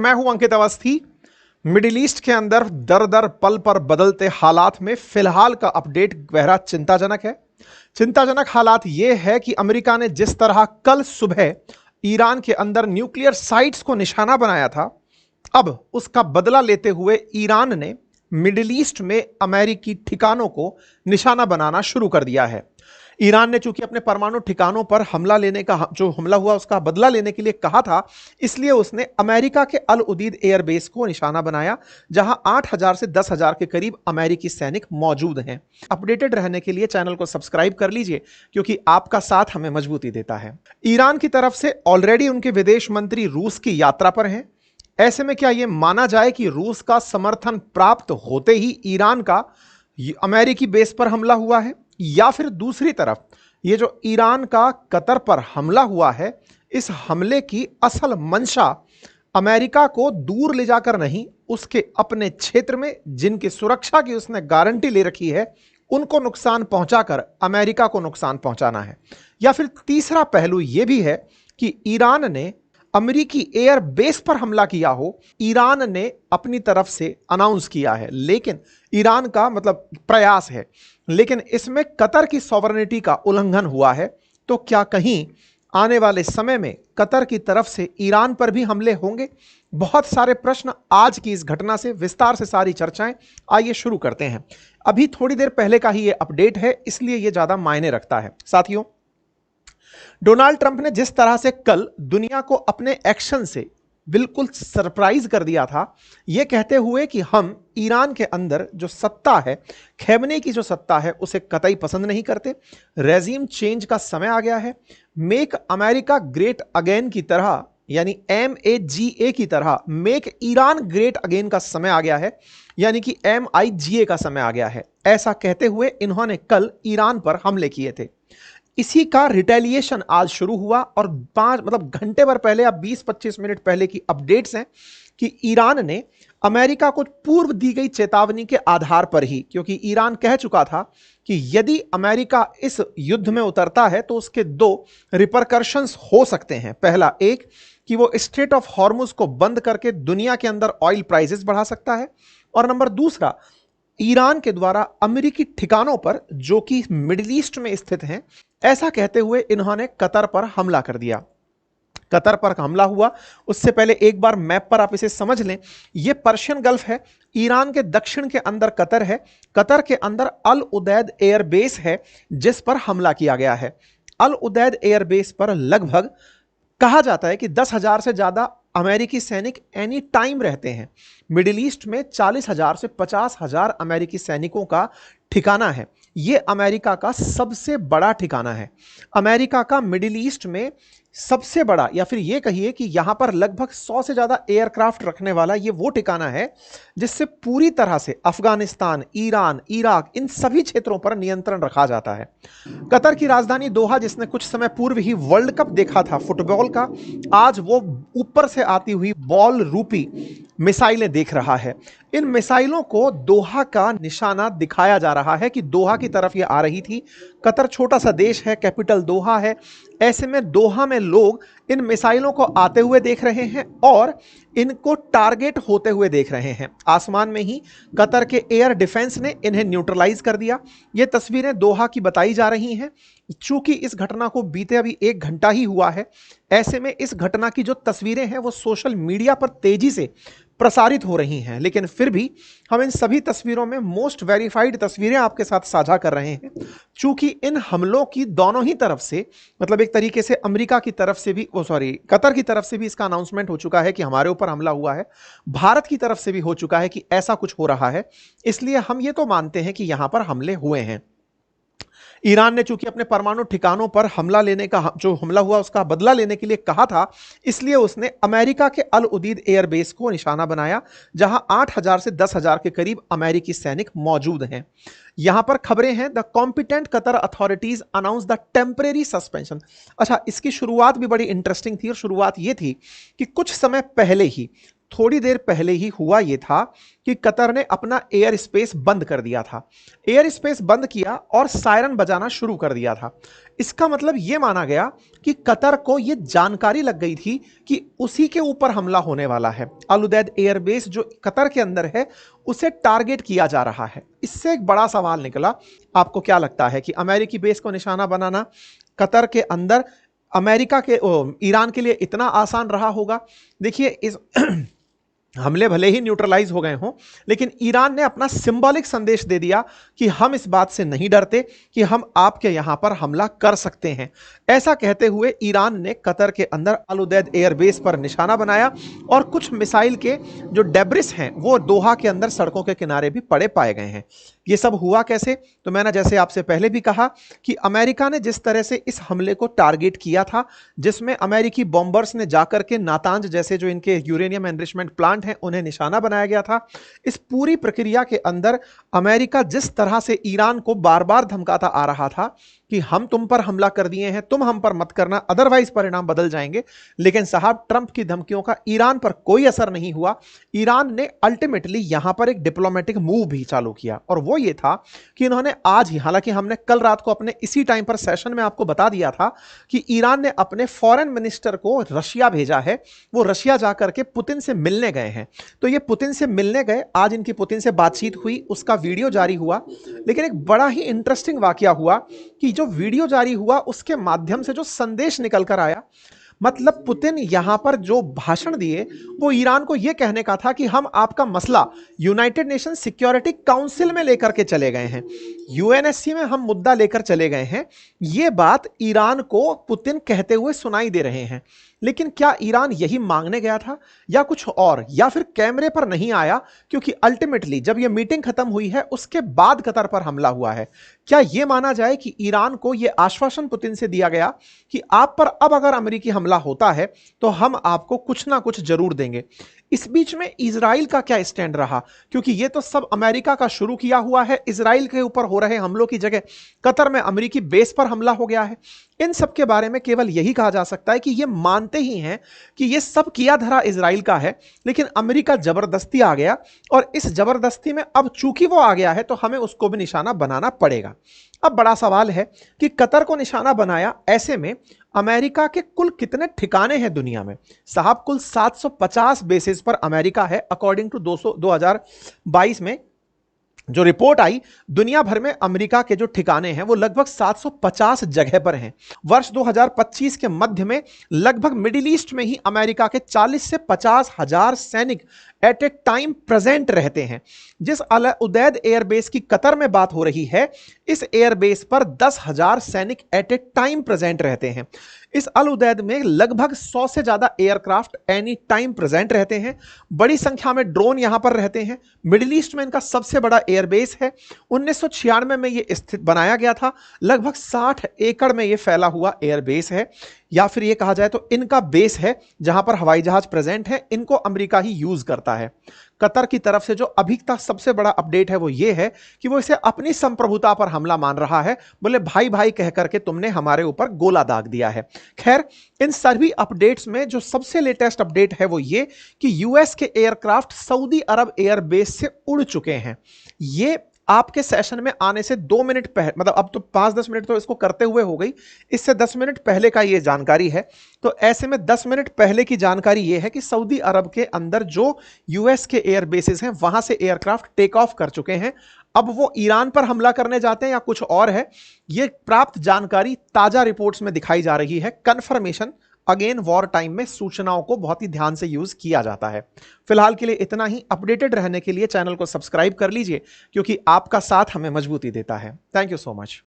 मैं हूं अंकित Awasthi. Middle east के अंदर दर दर पल पर बदलते हालात में फिलहाल का अपडेट गहरा चिंताजनक है। चिंताजनक हालात यह है कि अमेरिका ने जिस तरह कल सुबह ईरान के अंदर न्यूक्लियर साइट्स को निशाना बनाया था, अब उसका बदला लेते हुए ईरान ने मिडिल ईस्ट में अमेरिकी ठिकानों को निशाना बनाना शुरू कर दिया है। ईरान ने चूंकि अपने परमाणु ठिकानों पर हमला लेने का जो हमला हुआ उसका बदला लेने के लिए कहा था, इसलिए उसने अमेरिका के अल उदीद एयरबेस को निशाना बनाया, जहां 8,000 से 10,000 के करीब अमेरिकी सैनिक मौजूद हैं। अपडेटेड रहने के लिए चैनल को सब्सक्राइब कर लीजिए, क्योंकि आपका साथ हमें मजबूती देता है। ईरान की तरफ से ऑलरेडी उनके विदेश मंत्री रूस की यात्रा पर हैं। ऐसे में क्या यह माना जाए कि रूस का समर्थन प्राप्त होते ही ईरान का अमेरिकी बेस पर हमला हुआ है, या फिर दूसरी तरफ ये जो ईरान का कतर पर हमला हुआ है, इस हमले की असल मंशा अमेरिका को दूर ले जाकर नहीं, उसके अपने क्षेत्र में जिनकी सुरक्षा की उसने गारंटी ले रखी है उनको नुकसान पहुंचाकर अमेरिका को नुकसान पहुंचाना है। या फिर तीसरा पहलू यह भी है कि ईरान ने अमेरिकी एयर बेस पर हमला किया हो, ईरान ने अपनी तरफ से अनाउंस किया है, लेकिन ईरान का मतलब प्रयास है, लेकिन इसमें कतर की सॉवरेनिटी का उल्लंघन हुआ है। तो क्या कहीं आने वाले समय में कतर की तरफ से ईरान पर भी हमले होंगे? बहुत सारे प्रश्न आज की इस घटना से विस्तार से सारी चर्चाएं, आइए शुरू करते हैं। अभी थोड़ी देर पहले का ही यह अपडेट है, इसलिए यह ज्यादा मायने रखता है। साथियों, डोनाल्ड ट्रंप ने जिस तरह से कल दुनिया को अपने एक्शन से बिल्कुल सरप्राइज कर दिया था, यह कहते हुए कि हम ईरान के अंदर जो सत्ता है, खैमने की जो सत्ता है, उसे कतई पसंद नहीं करते। रेजिम चेंज का समय आ गया है। मेक अमेरिका ग्रेट अगेन की तरह, यानी MAGA की तरह मेक ईरान ग्रेट अगेन का समय आ गया है, यानी कि MIGA का समय आ गया है। ऐसा कहते हुए इन्होंने कल ईरान पर हमले किए थे। इसी का रिटेलिएशन आज शुरू हुआ और घंटे भर पहले, अब 20-25 मिनट पहले की अपडेट्स हैं कि ईरान ने अमेरिका को पूर्व दी गई चेतावनी के आधार पर ही, क्योंकि ईरान कह चुका था कि यदि अमेरिका इस युद्ध में उतरता है तो उसके दो रिपरकर्शंस हो सकते हैं। पहला, एक कि वो स्ट्रेट ऑफ हॉर्मुज को बंद करके दुनिया के अंदर ऑयल प्राइसेस बढ़ा सकता है, और नंबर दूसरा, ईरान के द्वारा अमेरिकी ठिकानों पर जो कि मिडिल ईस्ट में स्थित हैं, ऐसा कहते हुए इन्होंने कतर पर हमला कर दिया। कतर पर हमला हुआ, उससे पहले एक बार मैप पर आप इसे समझ लें। यह पर्शियन गल्फ है, ईरान के दक्षिण के अंदर कतर है, कतर के अंदर अल उदैद एयरबेस है जिस पर हमला किया गया है। अल उदैद एयरबेस पर लगभग कहा जाता है कि 10,000 से ज्यादा अमेरिकी सैनिक एनी टाइम रहते हैं। मिडिल ईस्ट में 40,000 से 50,000 अमेरिकी सैनिकों का ठिकाना है। यह अमेरिका का सबसे बड़ा ठिकाना है। अमेरिका का मिडिल ईस्ट में सबसे बड़ा, या फिर यह कहिए कि यहां पर लगभग 100 से ज्यादा एयरक्राफ्ट रखने वाला यह वो ठिकाना है जिससे पूरी तरह से अफगानिस्तान, ईरान, इराक, इन सभी क्षेत्रों पर नियंत्रण रखा जाता है। कतर की राजधानी दोहा, जिसने कुछ समय पूर्व ही वर्ल्ड कप देखा था फुटबॉल का, आज वो ऊपर से आती हुई बॉल रूपी मिसाइलें देख रहा है। इन मिसाइलों को दोहा का निशाना दिखाया जा रहा है कि दोहा की तरफ ये आ रही थी। कतर छोटा सा देश है, कैपिटल दोहा है। ऐसे में दोहा में लोग इन मिसाइलों को आते हुए देख रहे हैं और इनको टारगेट होते हुए देख रहे हैं। आसमान में ही कतर के एयर डिफेंस ने इन्हें न्यूट्रलाइज कर दिया। ये तस्वीरें दोहा की बताई जा रही हैं। चूंकि इस घटना को बीते अभी 1 घंटा ही हुआ है, ऐसे में इस घटना की जो तस्वीरें हैं वो सोशल मीडिया पर तेजी से प्रसारित हो रही हैं, लेकिन फिर भी हम इन सभी तस्वीरों में मोस्ट वेरीफाइड तस्वीरें आपके साथ साझा कर रहे हैं। चूंकि इन हमलों की दोनों ही तरफ से, मतलब एक तरीके से अमेरिका की तरफ से भी, कतर की तरफ से भी इसका अनाउंसमेंट हो चुका है कि हमारे ऊपर हमला हुआ है, भारत की तरफ से भी हो चुका है कि ऐसा कुछ हो रहा है, इसलिए हम ये तो मानते हैं कि यहां पर हमले हुए हैं। ईरान ने चूंकि अपने परमाणु ठिकानों पर हमला लेने का जो हमला हुआ उसका बदला लेने के लिए कहा था, इसलिए उसने अमेरिका के अल उदीद एयरबेस को निशाना बनाया, जहां 8,000 से 10,000 के करीब अमेरिकी सैनिक मौजूद हैं। यहां पर खबरें हैं, the competent Qatar authorities announce the temporary suspension. अच्छा, इसकी शुरुआत भी बड़ी इंटरेस्टिंग थी, और शुरुआत यह थी कि कुछ समय पहले ही थोड़ी देर पहले ही हुआ यह था कि कतर ने अपना एयर स्पेस बंद कर दिया था। एयर स्पेस बंद किया और सायरन बजाना शुरू कर दिया था। इसका मतलब यह माना गया कि कतर को यह जानकारी लग गई थी कि उसी के ऊपर हमला होने वाला है। अल उदैद एयरबेस जो कतर के अंदर है उसे टारगेट किया जा रहा है। इससे एक बड़ा सवाल निकला, आपको क्या लगता है कि अमेरिकी बेस को निशाना बनाना कतर के अंदर अमेरिका के ईरान के लिए इतना आसान रहा होगा? देखिए, इस हमले भले ही न्यूट्रलाइज हो गए हों, लेकिन ईरान ने अपना सिंबॉलिक संदेश दे दिया कि हम इस बात से नहीं डरते कि हम आपके यहां पर हमला कर सकते हैं। ऐसा कहते हुए ईरान ने कतर के अंदर अल उदैद एयरबेस पर निशाना बनाया और कुछ मिसाइल के जो डेब्रिस हैं वो दोहा के अंदर सड़कों के किनारे भी पड़े पाए गए हैं। ये सब हुआ कैसे? तो मैंने जैसे आपसे पहले भी कहा कि अमेरिका ने जिस तरह से इस हमले को टारगेट किया था, जिसमें अमेरिकी बॉम्बर्स ने जाकर के नातांज जैसे जो इनके यूरेनियम एनरिचमेंट प्लांट हैं उन्हें निशाना बनाया गया था। इस पूरी प्रक्रिया के अंदर अमेरिका जिस तरह से ईरान को बार बार धमकाता आ रहा था कि हम तुम पर हमला कर दिए हैं, तुम हम पर मत करना, अदरवाइज परिणाम बदल जाएंगे, लेकिन साहब ट्रंप की धमकियों का ईरान पर कोई असर नहीं हुआ। ईरान ने अल्टीमेटली यहां पर एक डिप्लोमेटिक मूव भी चालू किया और वो ये था कि इन्होंने आज ही, हालांकि हमने कल रात को अपने इसी टाइम पर सेशन में आपको बता दिया था कि ईरान ने अपने फॉरेन मिनिस्टर को रशिया भेजा है। वो रशिया जाकर के पुतिन से मिलने गए हैं। तो ये पुतिन से मिलने गए, आज इनकी पुतिन से बातचीत हुई, उसका वीडियो जारी हुआ। लेकिन एक बड़ा ही इंटरेस्टिंग वाकया हुआ कि जो वीडियो जारी हुआ उसके माध्यम से जो संदेश निकल कर आया, मतलब पुतिन यहां पर जो भाषण दिए वो ईरान को यह कहने का था कि हम आपका मसला यूनाइटेड नेशन सिक्योरिटी काउंसिल में लेकर के चले गए हैं, यूएनएससी में हम मुद्दा लेकर चले गए हैं। यह बात ईरान को पुतिन कहते हुए सुनाई दे रहे हैं। लेकिन क्या ईरान यही मांगने गया था या कुछ और, या फिर कैमरे पर नहीं आया? क्योंकि अल्टीमेटली जब यह मीटिंग खत्म हुई है उसके बाद कतर पर हमला हुआ है। क्या यह माना जाए कि ईरान को यह आश्वासन पुतिन से दिया गया कि आप पर अब अगर अमेरिकी हमला होता है तो हम आपको कुछ ना कुछ जरूर देंगे? इस बीच में इजराइल का क्या स्टैंड रहा? क्योंकि यह तो सब अमेरिका का शुरू किया हुआ है। इजराइल के ऊपर हो रहे हमलों की जगह कतर में अमेरिकी बेस पर हमला हो गया है। इन सब के बारे में केवल यही कहा जा सकता है कि यह मानते ही हैं कि यह सब किया धरा इजराइल का है, लेकिन अमेरिका जबरदस्ती आ गया और इस जबरदस्ती में अब चूंकि वो आ गया है तो हमें उसको भी निशाना बनाना पड़ेगा। अब बड़ा सवाल है कि कतर को निशाना बनाया, ऐसे में अमेरिका के कुल कितने ठिकाने हैं दुनिया में? साहब कुल 750 बेसिस पर अमेरिका है। अकॉर्डिंग टू 2022 में जो रिपोर्ट आई, दुनिया भर में अमेरिका के जो ठिकाने हैं वो लगभग 750 जगह पर हैं। वर्ष 2025 के मध्य में लगभग मिडिल ईस्ट में ही अमेरिका के 40 से 50 हजार सैनिक एट ए टाइम प्रेजेंट रहते हैं। जिस अल उदैद एयरबेस की कतर में बात हो रही है, इस एयरबेस पर 10,000 सैनिक एट ए टाइम प्रेजेंट रहते हैं। इस अल उदैद में लगभग 100 से ज्यादा एयरक्राफ्ट एनी टाइम प्रेजेंट रहते हैं। बड़ी संख्या में ड्रोन यहां पर रहते हैं। मिडिल ईस्ट में इनका सबसे बड़ा एयरबेस है। 1996 में यह स्थित बनाया गया था। लगभग 60 एकड़ में यह फैला हुआ एयरबेस है, या फिर यह कहा जाए तो इनका बेस है जहां पर हवाई जहाज प्रेजेंट है। इनको अमेरिका ही यूज करता है। कतर की तरफ से जो अभी तक सबसे बड़ा अपडेट है वो ये है कि वो इसे अपनी संप्रभुता पर हमला मान रहा है। बोले भाई भाई कह करके तुमने हमारे ऊपर गोला दाग दिया है। खैर, इन सभी अपडेट्स में जो सबसे लेटेस्ट अपडेट है वो ये कि यूएस के एयरक्राफ्ट सऊदी अरब एयरबेस से उड़ चुके हैं। ये आपके सेशन में आने से 2 मिनट पहले, मतलब अब तो 5-10 मिनट तो इसको करते हुए हो गई, इससे 10 मिनट पहले का ये जानकारी है। तो ऐसे में 10 मिनट पहले की जानकारी ये है कि सऊदी अरब के अंदर जो यूएस के एयरबेसेस हैं वहां से एयरक्राफ्ट टेक ऑफ कर चुके हैं। अब वो ईरान पर हमला करने जाते हैं या कुछ और है, ये प्राप्त जानकारी ताजा रिपोर्ट्स में दिखाई जा रही है। कंफर्मेशन अगेन वॉर टाइम में सूचनाओं को बहुत ही ध्यान से यूज किया जाता है। फिलहाल के लिए इतना ही। अपडेटेड रहने के लिए चैनल को सब्सक्राइब कर लीजिए, क्योंकि आपका साथ हमें मजबूती देता है। Thank you so much.